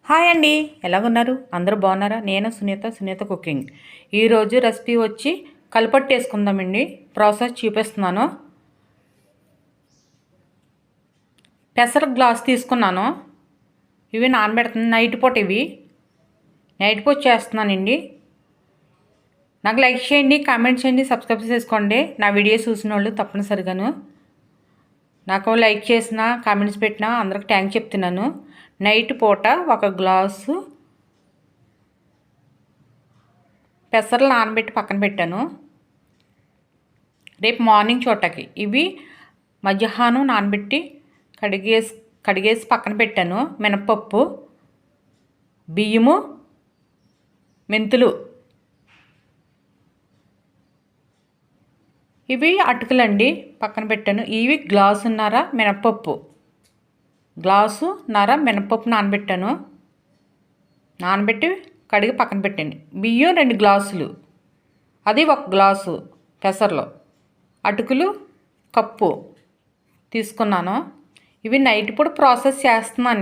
Hi అండి. ఎలాగున్నారు? అందరూ బాగున్నారా? నేను సునీత కుకింగ్. ఈరోజు రెసిపీ వచ్చి కలపట్టేసుకుందామండి. ప్రాసెస్ చూపిస్తున్నాను. పెసర గ్లాస్ తీసుకున్నాను. ఇవి నానబెడుతుంది నైట్ పూట. నైట్ పూట చేస్తున్నానండి. నాకు లైక్ చేయండి, కామెంట్ చేయండి, సబ్స్క్రైబ్ చేసుకోండి. నా వీడియో చూసిన వాళ్ళు తప్పనిసరిగాను నాకు లైక్ చేసిన, కామెంట్స్ పెట్టినా అందరికి థ్యాంక్స్ చెప్తున్నాను. నైట్ పూట ఒక గ్లాసు పెసరలు నానబెట్టి పక్కన పెట్టాను. రేపు మార్నింగ్ చూడటానికి ఇవి మధ్యాహ్నం నానబెట్టి కడిగేసి పక్కన పెట్టాను. మినపప్పు, బియ్యము, మెంతులు, ఇవి అటుకులండి పక్కన పెట్టాను. ఇవి గ్లాసున్నర మినపప్పు నానబెట్టాను. నానబెట్టి కడిగి పక్కన పెట్టండి. బియ్యం 2 గ్లాసులు, అది 1 గ్లాసు పెసర్లు, అటుకులు కప్పు తీసుకున్నాను. ఇవి నైట్ పూట ప్రాసెస్ చేస్తున్నాను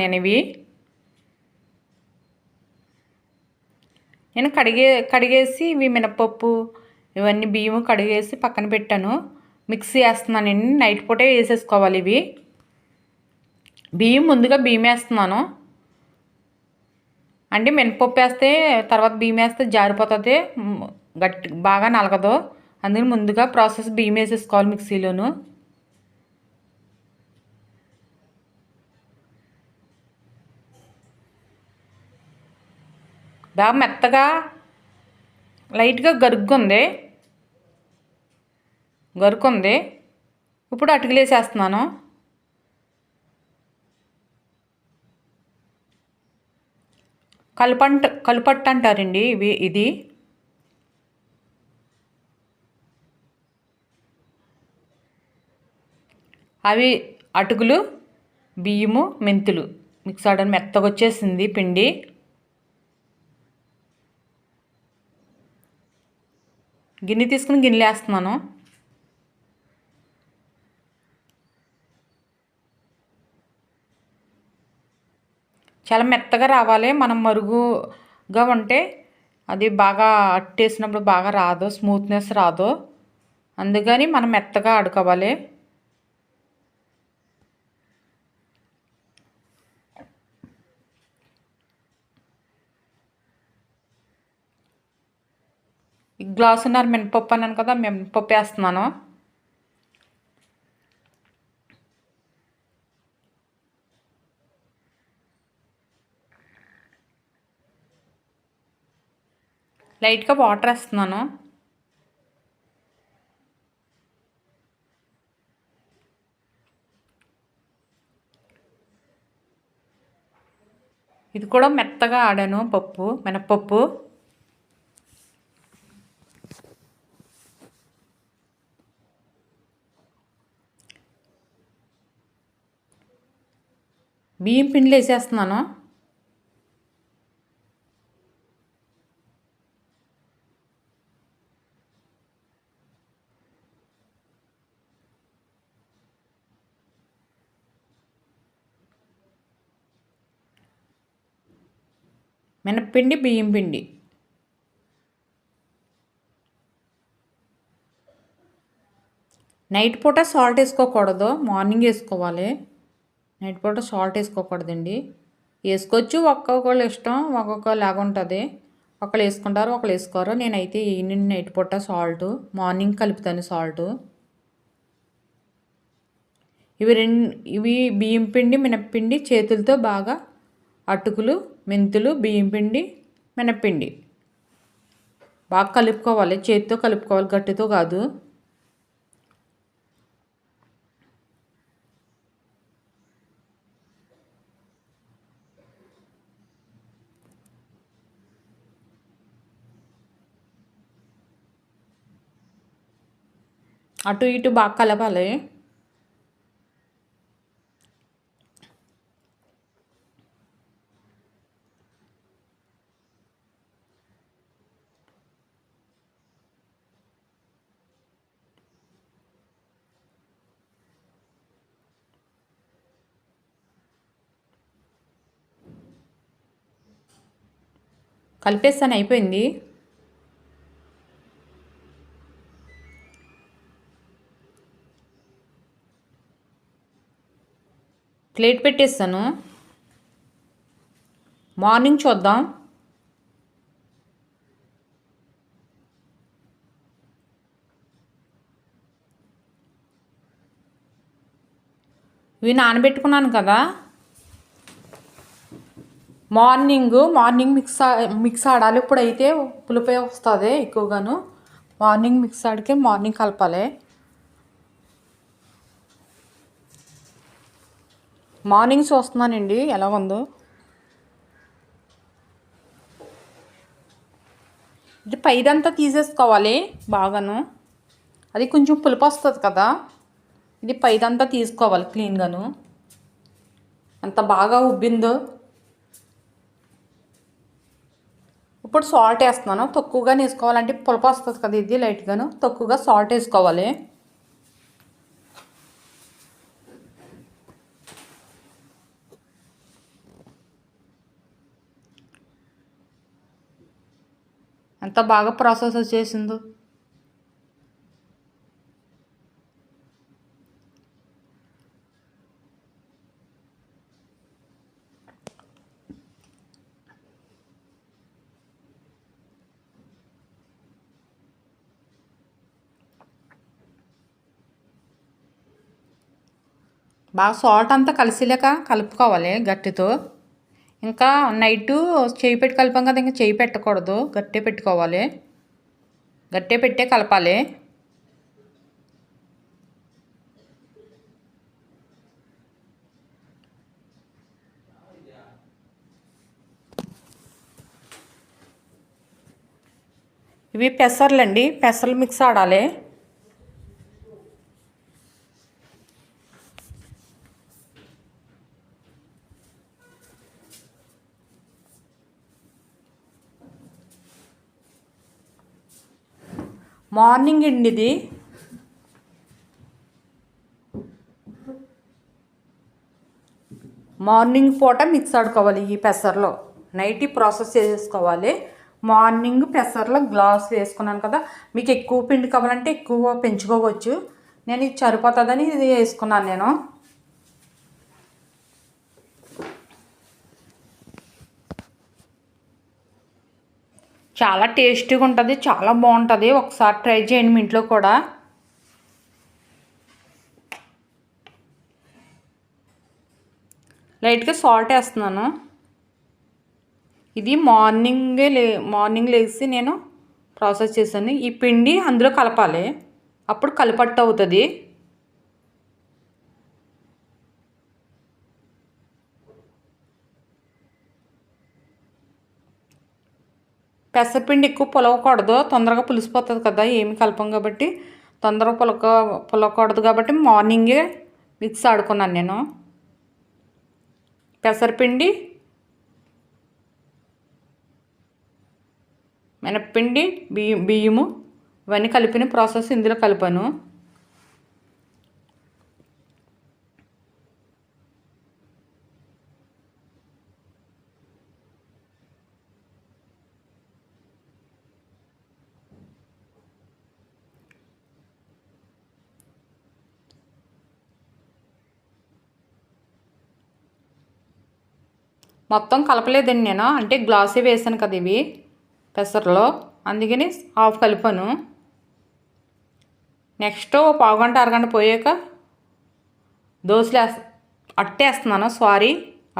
నేను కడిగేసి ఇవి మినపప్పు ఇవన్నీ బియ్యం కడిగేసి పక్కన పెట్టాను. మిక్సీ వేస్తున్నానండి. నైట్ పూటే వేసేసుకోవాలి. ముందుగా బియ్యం వేస్తున్నాను అంటే మినపప్పు వేస్తే తర్వాత బియ్యం వేస్తే జారిపోతుంది, బాగా నలగదు. అందుకని ముందుగా ప్రాసెస్ బియ్యం వేసేసుకోవాలి మిక్సీలోను. బాగా మెత్తగా లైట్గా గరుక్కుంది. ఇప్పుడు అటుకులు వేసేస్తున్నాను. కలుపట్టు అంటారండి ఇది. అవి అటుకులు, బియ్యము, మెంతులు మిక్స్ అవడం మెత్తగా వచ్చేసింది పిండి. గిన్నె తీసుకుని గిన్నెలు వేస్తున్నాను. చాలా మెత్తగా రావాలి. మనం మరుగుగా ఉంటే అది బాగా అట్టేసినప్పుడు బాగా రాదు, స్మూత్నెస్ రాదు. అందుకని మనం మెత్తగా ఆడుకోవాలి. గ్లాసున్నర మినపప్పు అన్నాను కదా, మినపప్పు వేస్తున్నాను. లైట్గా వాటర్ వేస్తున్నాను. ఇది కూడా మెత్తగా ఆడాను మినపప్పు. బియ్యం పిండిలు వేసేస్తున్నాను. మినప్పిండి, బియ్యం పిండి నైట్ పూట సాల్ట్ వేసుకోకూడదు, మార్నింగ్ వేసుకోవాలి. నైట్ పూట సాల్ట్ వేసుకోకూడదండి. వేసుకోవచ్చు, ఒక్కొక్కళ్ళు ఇష్టం ఒక్కొక్కలాగా ఉంటుంది. ఒకళ్ళు వేసుకుంటారు, ఒకళ్ళు వేసుకోరు. నేనైతే ఈవినింగ్ నైట్ పూట సాల్ట్, మార్నింగ్ కలుపుతాను సాల్ట్. ఇవి బియ్యం పిండి, మినప్పిండి చేతులతో బాగా అటుకులు, మెంతులు, బియ్యం పిండి, మినప్పిండి బాగా కలుపుకోవాలి. చేతితో కలుపుకోవాలి, గట్టితో కాదు. అటు ఇటు బాగా కలపాలి. కలిపేస్తాను, అయిపోయింది. ప్లేట్ పెట్టేస్తాను. మార్నింగ్ చూద్దాం. ఇవి నానబెట్టుకున్నాను కదా, మార్నింగ్ మిక్స్ ఆడాలి. ఇప్పుడైతే పులిపే వస్తుంది ఎక్కువగాను. మార్నింగ్ మిక్స్ ఆడితే మార్నింగ్ కలపాలి. మార్నింగ్ చూస్తున్నానండి ఎలా ఉందో. ఇది పైదంతా తీసేసుకోవాలి బాగాను. అది కొంచెం పులుపు వస్తుంది కదా, ఇది పైదంతా తీసుకోవాలి క్లీన్గాను. ఎంత బాగా ఉబ్బిందో. ఇప్పుడు సాల్ట్ వేస్తున్నాను. తక్కువగా వేసుకోవాలంటే పులుపు వస్తుంది కదా, ఇది లైట్గాను తక్కువగా సాల్ట్ వేసుకోవాలి. ఎంత బాగా ప్రాసెస్ వచ్చేసిందో. బాగా సాల్ట్ అంతా కలిసిలేక కలుపుకోవాలి గట్టితో. ఇంకా నైటు చేయి పెట్టి కలిపాం కదా, ఇంకా చేయి పెట్టకూడదు, గట్టే పెట్టుకోవాలి. గట్టే పెట్టే కలపాలి. ఇవి పెసర్లండి, పెసర్లు మిక్స్ ఆడాలి. మార్నింగ్ అండి ఇది. మార్నింగ్ పూట మిక్స్ ఆడుకోవాలి ఈ పెసర్లో. నైట్ ప్రాసెస్ చేసేసుకోవాలి. మార్నింగ్ పెసర్లో గ్లాస్ వేసుకున్నాను కదా, మీకు ఎక్కువ పిండి కావాలంటే ఎక్కువ పెంచుకోవచ్చు. నేను ఇది సరిపోతుందని ఇది వేసుకున్నాను నేను. చాలా టేస్టీగా ఉంటుంది, చాలా బాగుంటుంది. ఒకసారి ట్రై చేయండి మీ ఇంట్లో కూడా. లైట్గా సాల్ట్ వేస్తున్నాను. ఇది మార్నింగ్ లేచి నేను ప్రాసెస్ చేశాను. ఈ పిండి అందులో కలపాలి, అప్పుడు కలిపట్టు అవుతుంది. పెసరపిండి ఎక్కువ పులవకూడదు, తొందరగా పులిసిపోతుంది కదా, ఏమి కలపం కాబట్టి. తొందరగా పులవకూడదు కాబట్టి మార్నింగే మిక్స్ ఆడుకున్నాను నేను. పెసరపిండి, మినప్పిండి, బియ్యము ఇవన్నీ కలిపిన ప్రాసెస్ ఇందులో కలిపాను. మొత్తం కలపలేదండి నేను, అంటే గ్లాసే వేసాను కదా ఇవి పెసర్లో, అందుకని హాఫ్ కలిపాను. నెక్స్ట్ పావుగంట అరగంట పోయాక దోశలు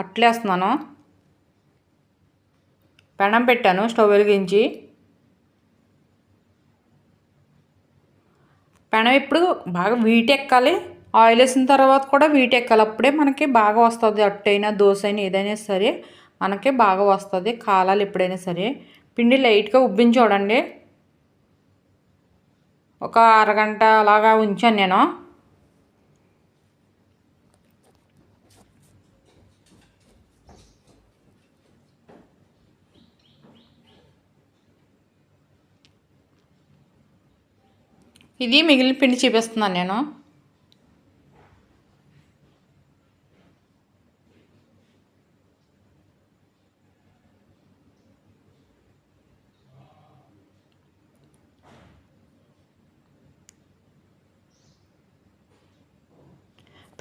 అట్లేస్తున్నాను. పెనం పెట్టాను స్టవ్ వెలిగించి. పెనం ఇప్పుడు బాగా వీటెక్కాలి. ఆయిల్ వేసిన తర్వాత కూడా వీటెక్కాలి, అప్పుడే మనకి బాగా వస్తుంది. అట్టైనా దోశ అయినా ఏదైనా సరే మనకి బాగా వస్తుంది, కాలాలి ఎప్పుడైనా సరే. పిండి లైట్గా ఉబ్బించి చూడండి. ఒక అరగంట అలాగా ఉంచాను నేను. ఇది మిగిలిన పిండి చూపిస్తున్నాను నేను.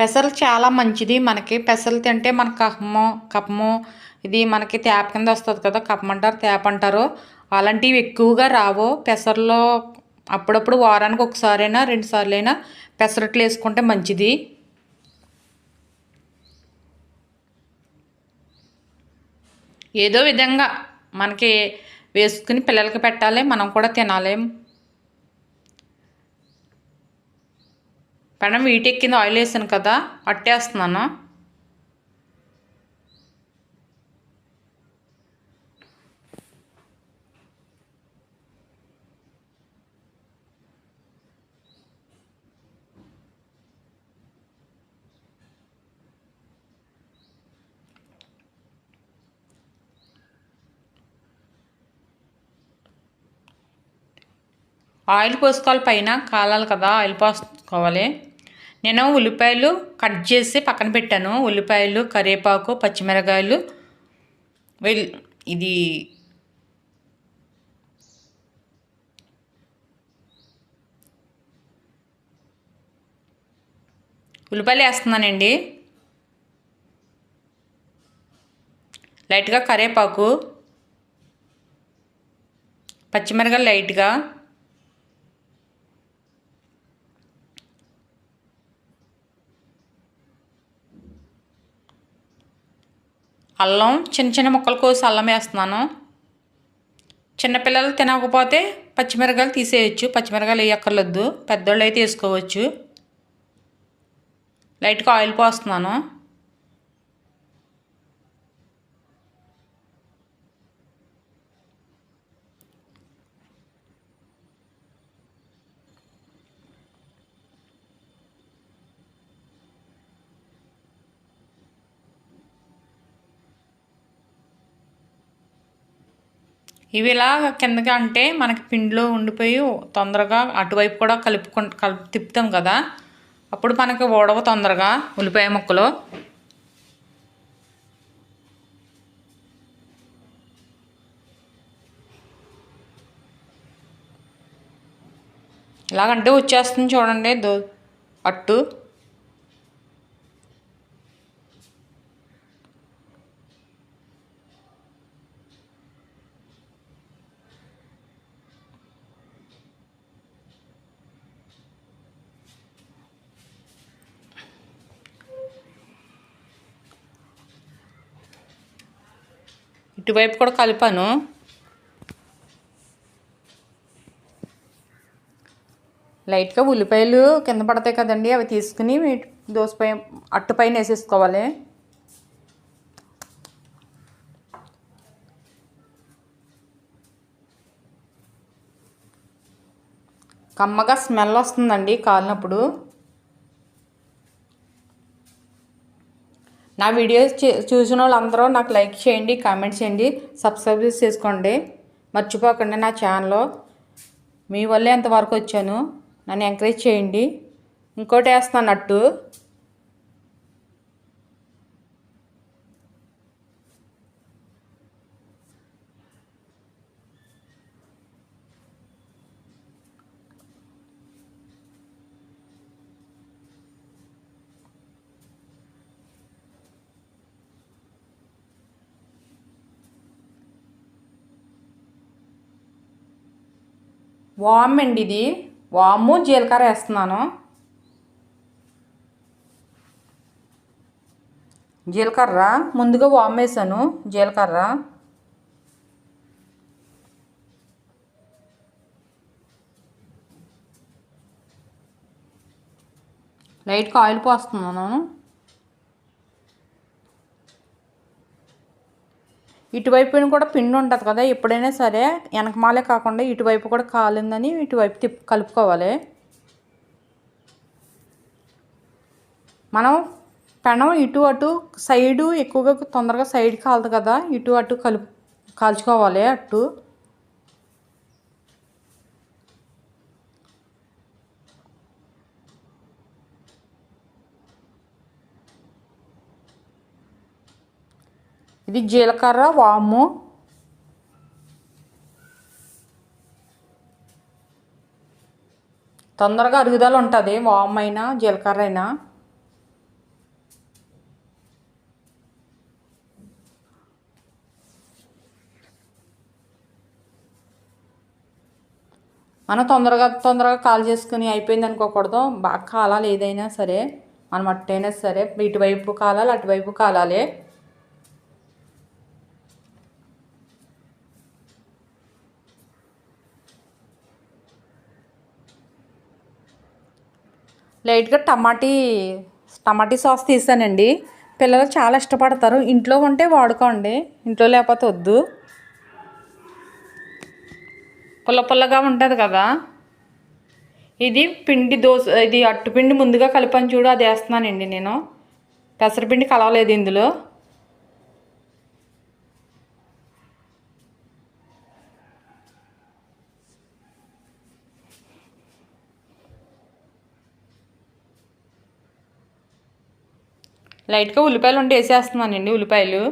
పెసలు చాలా మంచిది మనకి. పెసలు తింటే మన కఫము ఇది మనకి తేప కింద వస్తుంది కదా, కఫం అంటారు, తేప అంటారు. అలాంటివి ఎక్కువగా రావు పెసర్లో. అప్పుడప్పుడు వారానికి ఒకసారైనా 2 సార్లైనా పెసరట్లు వేసుకుంటే మంచిది. ఏదో విధంగా మనకి వేసుకుని పిల్లలకి పెట్టాలి, మనం కూడా తినాలి. పెనం వీటెక్కింది, ఆయిల్ వేసాను కదా, అట్టేస్తున్నాను. ఆయిల్ పోసుకోవాలి, పైన కాలాలి కదా, ఆయిల్ పోసుకోవాలి. నేను ఉల్లిపాయలు కట్ చేసి పక్కన పెట్టాను. ఉల్లిపాయలు, కరివేపాకు, పచ్చిమిరకాయలు, ఇది ఉల్లిపాయలు వేస్తున్నానండి. లైట్గా కరివేపాకు, పచ్చిమిరకాయలు లైట్గా, అల్లం చిన్న చిన్న ముక్కలు కోసి అల్లం వేస్తున్నాను. చిన్నపిల్లలు తినకపోతే పచ్చిమిరకాయలు తీసేయచ్చు, పచ్చిమిరకాయలు వేయక్కర్లేదు, పెద్దోళ్ళు అయితే వేసుకోవచ్చు. లైట్గా ఆయిల్ పోస్తున్నాను. ఇవి ఇలా కిందకి అంటే మనకి పిండిలో ఉండిపోయి తొందరగా అటువైపు కూడా తిప్పుతాం కదా, అప్పుడు మనకి ఓడవ తొందరగా ఉల్లిపాయ ముక్కలు. ఇలాగంటే వచ్చేస్తుంది చూడండి అట్టు. ఇటువైపు కూడా కలిపాను. లైట్గా ఉల్లిపాయలు కింద పడతాయి కదండి, అవి తీసుకుని దోసపై అట్టుపైన వేసేసుకోవాలి. కమ్మగా స్మెల్ వస్తుందండి కాలినప్పుడు. నా వీడియోస్ చూసిన వాళ్ళందరూ నాకు లైక్ చేయండి, కామెంట్ చేయండి, సబ్స్క్రైబ్ చేసుకోండి. మర్చిపోకండి నా ఛానల్లో. మీ వల్లే ఎంతవరకు వచ్చాను, నన్ను ఎంకరేజ్ చేయండి. ఇంకోటి వేస్తున్నాను అట్టు. వామ్ అండి, ఇది వాము జీలకర్ర వేస్తున్నాను. జీలకర్ర ముందుగా వామ్ వేసాను, జీలకర్ర లైట్గా ఆయిల్ పోస్తున్నాను. ఇటువైపు కూడా పిండి ఉంటుంది కదా, ఎప్పుడైనా సరే వెనకమాలే కాకుండా ఇటువైపు కూడా కాలిందని ఇటువైపు కలుపుకోవాలి. మనం పెనం ఇటు అటు సైడు ఎక్కువగా తొందరగా సైడ్ కాలదు కదా, ఇటు అటు కాల్చుకోవాలి అట్టు. ఇది జీలకర్ర, వాము, తొందరగా అరుగుదల ఉంటుంది వాము అయినా జీలకర్ర అయినా. మనం తొందరగా తొందరగా కాల్ చేసుకుని అయిపోయింది అనుకోకూడదు. బాగా కాలాలి ఏదైనా సరే, మనం అట్టయినా సరే ఇటువైపు కాలాలి అటువైపు కాలాలి. లైట్గా టమాటీ సాస్ తీసానండి. పిల్లలు చాలా ఇష్టపడతారు. ఇంట్లో ఉంటే వాడుకోండి, ఇంట్లో లేకపోతే వద్దు. పుల్ల పుల్లగా ఉంటుంది కదా. ఇది పిండి దోశ, ఇది అట్టుపిండి ముందుగా కలిపని చూడు, అది వేస్తున్నానండి నేను. పెసరపిండి కలవలేదు ఇందులో. లైట్గా ఉల్లిపాయలు ఉంటే వేసేస్తున్నానండి. ఉల్లిపాయలు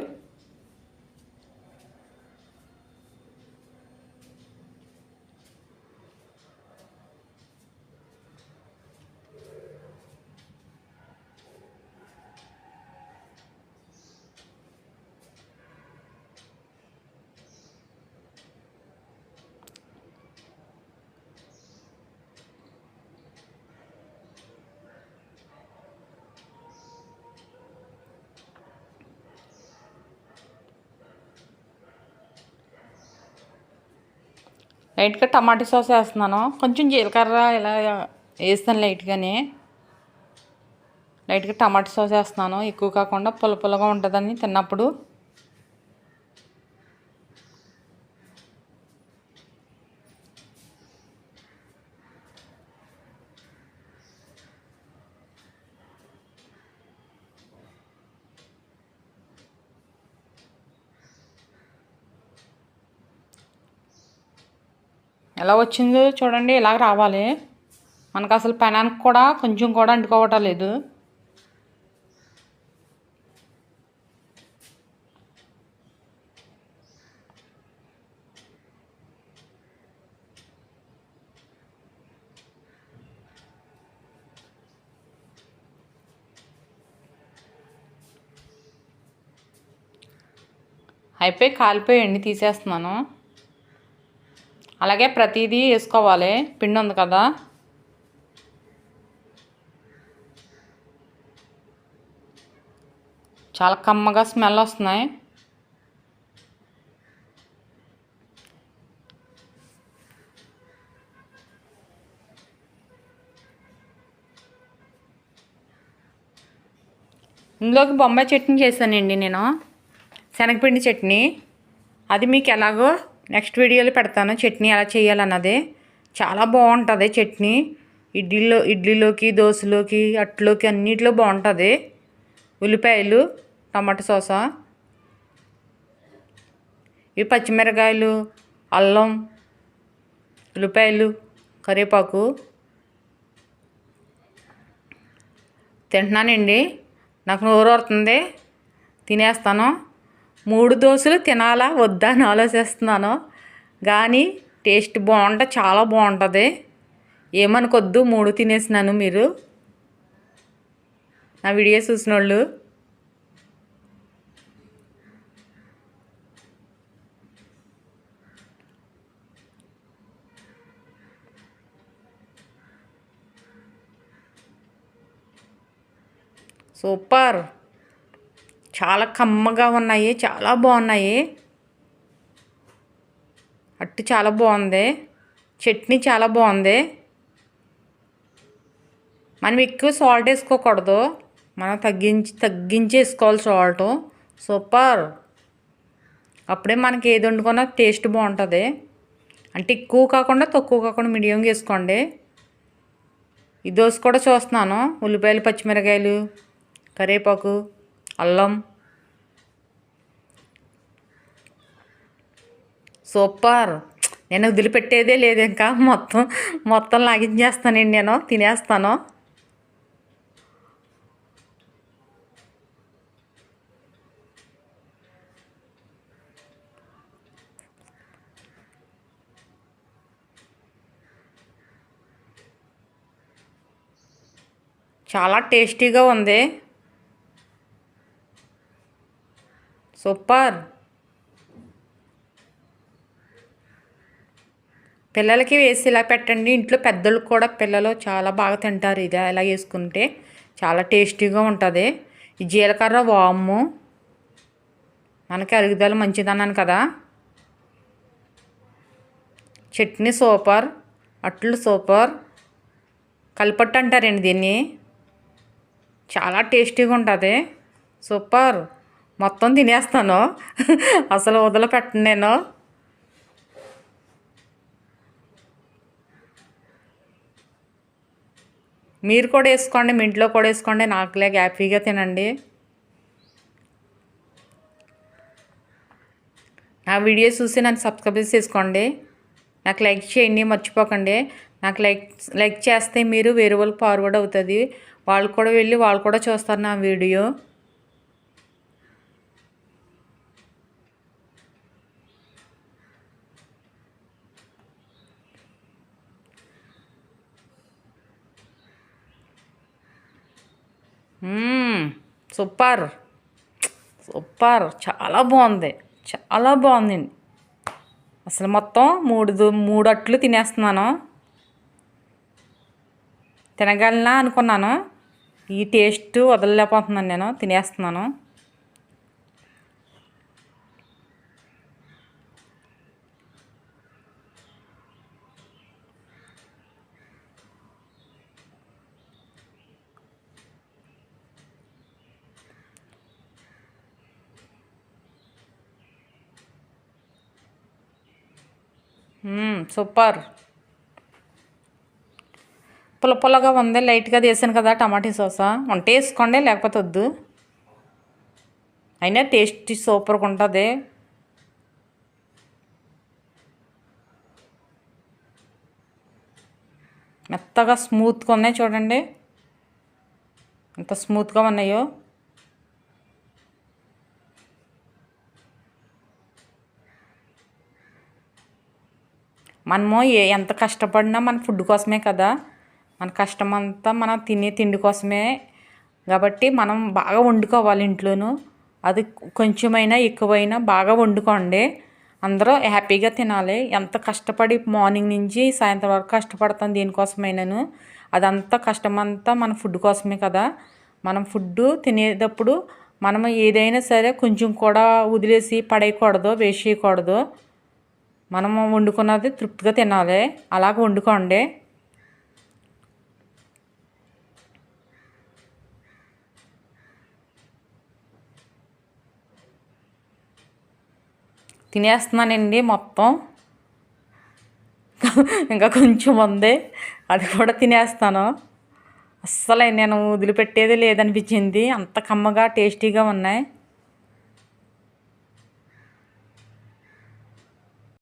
లైట్గా టమాటా సాస్ వేస్తున్నాను. కొంచెం జీలకర్ర ఇలా వేస్తాను లైట్గానే. లైట్గా టమాటా సాస్ వేస్తున్నాను, ఎక్కువ కాకుండా పుల్ల పుల్లగా ఉంటుందని తిన్నప్పుడు. ఎలా వచ్చిందో చూడండి, ఇలాగ రావాలి. మనకు అసలు పెనానికి కూడా కొంచెం కూడా అంటుకోవటం లేదు. అయిపోయి కాలిపోయండి, తీసేస్తున్నాను. అలాగే ప్రతిదీ వేసుకోవాలి, పిండి ఉంది కదా. చాలా కమ్మగా స్మెల్ వస్తున్నాయి. ఇందులోకి బొంబాయి చట్నీ చేశానండి నేను, శనగపిండి చట్నీ. అది మీకు ఎలాగో నెక్స్ట్ వీడియోలో పెడతాను, చట్నీ ఎలా చేయాలన్నది. చాలా బాగుంటుంది చట్నీ. ఇడ్లీలోకి, దోశలోకి, అట్లోకి అన్నిటిలో బాగుంటుంది. ఉల్లిపాయలు, టమాటా సాస, ఇవి పచ్చిమిరకాయలు, అల్లం, ఉల్లిపాయలు, కరివేపాకు. తింటున్నానండి, నాకు నోరు ఊరుతుంది, తినేస్తాను. 3 దోశలు తినాలా వద్దా అని ఆలోచిస్తున్నాను, కానీ టేస్ట్ చాలా బాగుంటుంది. ఏమనుకొద్దు, 3 తినేసినాను మీరు నా వీడియో చూసిన వాళ్ళు. సూపర్, చాలా కమ్మగా ఉన్నాయి, చాలా బాగున్నాయి. అట్టు చాలా బాగుంది, చట్నీ చాలా బాగుంది. మనం ఎక్కువ సాల్ట్ వేసుకోకూడదు, మనం తగ్గించి వేసుకోవాలి సాల్ట్. సూపర్, అప్పుడే మనకి ఏది వండుకున్నా టేస్ట్ బాగుంటుంది. అంటే ఎక్కువ కాకుండా తక్కువ కాకుండా మీడియంగా వేసుకోండి. ఈ దోశ కూడా చూస్తున్నాను, ఉల్లిపాయలు, పచ్చిమిరకాయలు, కరివేపాకు, అల్లం. సూపర్, నేను వదిలిపెట్టేదే లేదు, ఇంకా మొత్తం లాగించేస్తానండి, నేను తినేస్తాను. చాలా టేస్టీగా ఉంది, సూపర్. పిల్లలకి వేసి ఇలా పెట్టండి. ఇంట్లో పెద్దలకు కూడా పిల్లలు చాలా బాగా తింటారు. ఇది ఇలా వేసుకుంటే చాలా టేస్టీగా ఉంటుంది. ఈ జీలకర్ర వాము మనకి అరుగుదల మంచిదన్నాను కదా. చట్నీ సూపర్, అట్లు సూపర్, కలిపట్టు అంటారండి దీన్ని. చాలా టేస్టీగా ఉంటుంది. సూపర్. మొత్తం తినేస్తాను. అసలు వదిలిపెట్టను నేను. మీరు కూడా వేసుకోండి, మీ ఇంట్లో కూడా వేసుకోండి. నాకులాగా హ్యాపీగా తినండి. నా వీడియో చూసి నన్ను సబ్స్క్రైబ్ చేసుకోండి. నాకు లైక్ చేయండి, మర్చిపోకండి. నాకు లైక్ చేస్తే మీరు వేరే వాళ్ళకి ఫార్వర్డ్ అవుతుంది. వాళ్ళు కూడా వెళ్ళి వాళ్ళు కూడా చూస్తారు నా వీడియో. సూపర్ సూపర్, చాలా బాగుంది, చాలా బాగుందండి. అసలు మొత్తం మూడు అట్లు తినేస్తున్నాను. తినగలనా అనుకున్నాను. ఈ టేస్ట్ వదలలేకపోతున్నాను, నేను తినేస్తున్నాను. సూపర్. పుల్లగా ఉంది. లైట్గా వేసాను కదా టమాటా సాసా. ఉంటే వేసుకోండి, లేకపోతే వద్దు. అయినా టేస్ట్ సూపర్గా ఉంటుంది. మెత్తగా స్మూత్గా ఉన్నాయి చూడండి, ఎంత స్మూత్గా ఉన్నాయో. మనము ఎంత కష్టపడినా మన ఫుడ్ కోసమే కదా. మన కష్టం అంతా మనం తినే తిండి కోసమే కాబట్టి మనం బాగా వండుకోవాలి ఇంట్లోనూ. అది కొంచెమైనా ఎక్కువైనా బాగా వండుకోండి. అందరూ హ్యాపీగా తినాలి. ఎంత కష్టపడి మార్నింగ్ నుంచి సాయంత్రం వరకు కష్టపడతాం దీనికోసమైనాను. అదంతా కష్టమంతా మన ఫుడ్ కోసమే కదా. మనం ఫుడ్ తినేటప్పుడు మనం ఏదైనా సరే కొంచెం కూడా వదిలేసి పడేయకూడదు, వేస్ట్ చేయకూడదు. మనము వండుకున్నది తృప్తిగా తినాలి. అలాగ వండుకోండి. తినేస్తున్నానండి మొత్తం. ఇంకా కొంచెం ఉంది, అది కూడా తినేస్తాను. అస్సలు నేను వదిలిపెట్టేది లేదనిపించింది. అంత కమ్మగా టేస్టీగా ఉన్నాయి.